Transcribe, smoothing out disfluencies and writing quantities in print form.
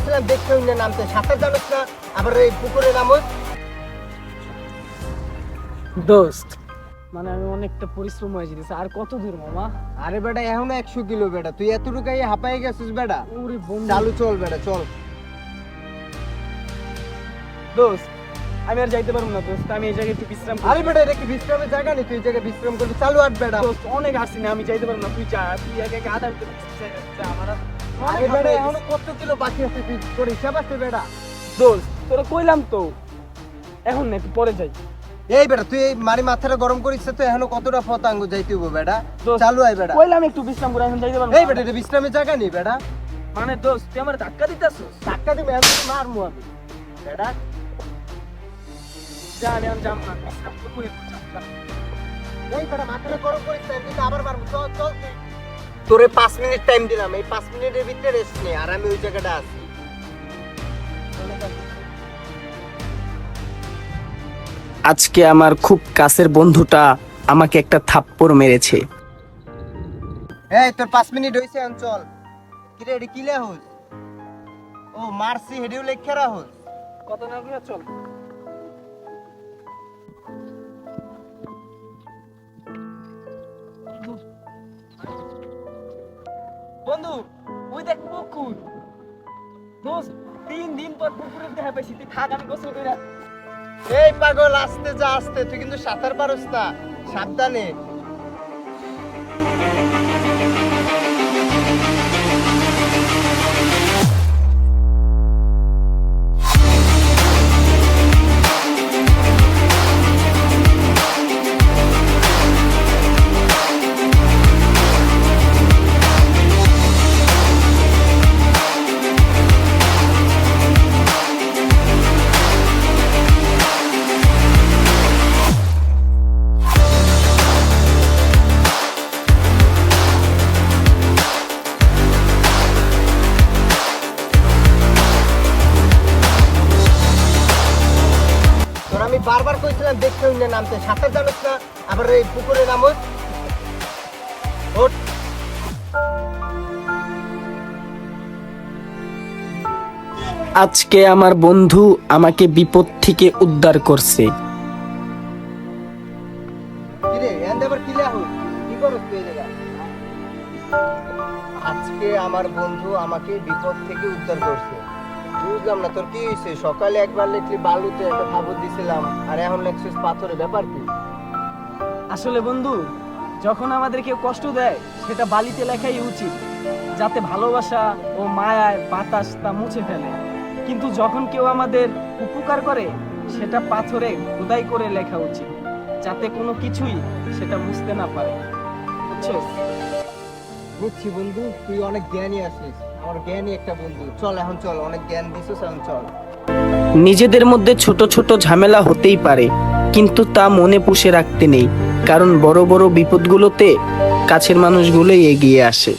কইছিলাম দেখতে হইনা নামতে, সাঁতার জানোস না, আবার এই পুকুরে নামোস। দোস্ত মানে আমি অনেকটা পরিশ্রম হয়ে যেতেছে, আর কত দূর মামা? আরে বেটা এখনো 100 কিলো বেটা, তুই এতটুকাই হাঁপাই গেছিস বেটা। ওরে বন্ধু চালু চল বেটা চল। দোস্ত আমি আর যাইতে পারবো না দোস্ত, আমি এই জায়গায় একটু বিশ্রাম করি। আরে বেটা এটা কি বিশ্রামের জায়গা নেই, তুই এই জায়গায় বিশ্রাম করবি? চালু আট বেটা। দোস্ত অনেক আসছি না, আমি যাইতে পারবো না, তুই যা, তুই আগে আগে আধা ঘন্টা যা, আমার আর আরে বেটা এখনো কত কিলো বাকি আছে, তুই তোর হিসাব আছে বেটা। দোস্ত তোরা কইলাম তো এখন না, একটু পরে যাই। এই বেটা তুই এই মারি মাথাটা গরম করিস তো, এখনো কতটা পতাঙ্গ যাইতে হইব বেটা। দোস্ত, চালু আই বেটা। কইলাম একটু বিশ্রাম করে, এখন যাইতে পারবো এই না। বেটা এটা বিশ্রামের জায়গা নেই বেটা। মানে দোস্ত তুই আমার ধাক্কা দিতেছিস? ধাক্কা দিবে এত মারমু আমি বেটা। যা আমি এখন যাম না, বিশ্রাম করবো একটু, যা। এই বেটা মাথাটা গরম করিস না, কিন্তু আবার মারমু। চল চল তুই। তোরে 5 মিনিট টাইম দিলাম, এই 5 মিনিটের ভিতরে রেস্ট নে, আর আমি ওই জায়গাটা আছি। আজকে আমার খুব কাছের বন্ধুটা আমাকে একটা থাপ্পড় মেরেছে। এই তোর 5 মিনিট হইছে, এখন চল। কি রে এটা কি লেহস? ও মারছি হেডিও লেখা রাহস। কত না করে চল। বন্ধু ওই দেখ পুকুর। দোস্ত 3 দিন পর পুকুরে দেখা পাইছি, তুই থাক আমি গোসল কইরা। এই পাগল আস্তে যা আস্তে, তুই কিন্তু সাঁতার পারস না, সাবধানে। তোর আমি বারবার কইছিলাম দেখতে হইনা নামতে, সাঁতার জানোস না, আবার এই পুকুরে নামোস। ওঠ। আজকে আমার বন্ধু আমাকে বিপদ থেকে উদ্ধার করছে। কি রে এন্ড আবার কি লেহস? কি করস তুই এই জায়গায়? আজকে আমার বন্ধু আমাকে বিপদ থেকে উদ্ধার করছে। বুঝলাম না তোর কি হয়েছে? সকালে একবার লিখলি বালুতে একটা খাবার দিছিলাম, আর এখন লেখছিস পাথরে, ব্যাপার কি? আসলে বন্ধু যখন আমাদের কেউ কষ্ট দেয় সেটা বালিতে লেখাই উচিত, যাতে ভালোবাসা ও মায়ায় বাতাস তা মুছে ফেলে। কিন্তু যখন কেউ আমাদের উপকার করে সেটা পাথরে খোদাই করে লেখা উচিত, যাতে কোনো কিছুই সেটা মুছতে না পারে, বুঝছো? বুঝছি বন্ধু, তুই অনেক জ্ঞানী আছিস, আমার জ্ঞানী একটা বন্ধু। চল এখন চল, অনেক জ্ঞান দিছিস, এখন চল। নিজেদের মধ্যে ছোট ছোট ঝামেলা হতেই পারে, কিন্তু তা মনে পুষে রাখতে নেই, কারণ বড় বড় বিপদগুলোতে কাছের মানুষগুলোই এগিয়ে আসে।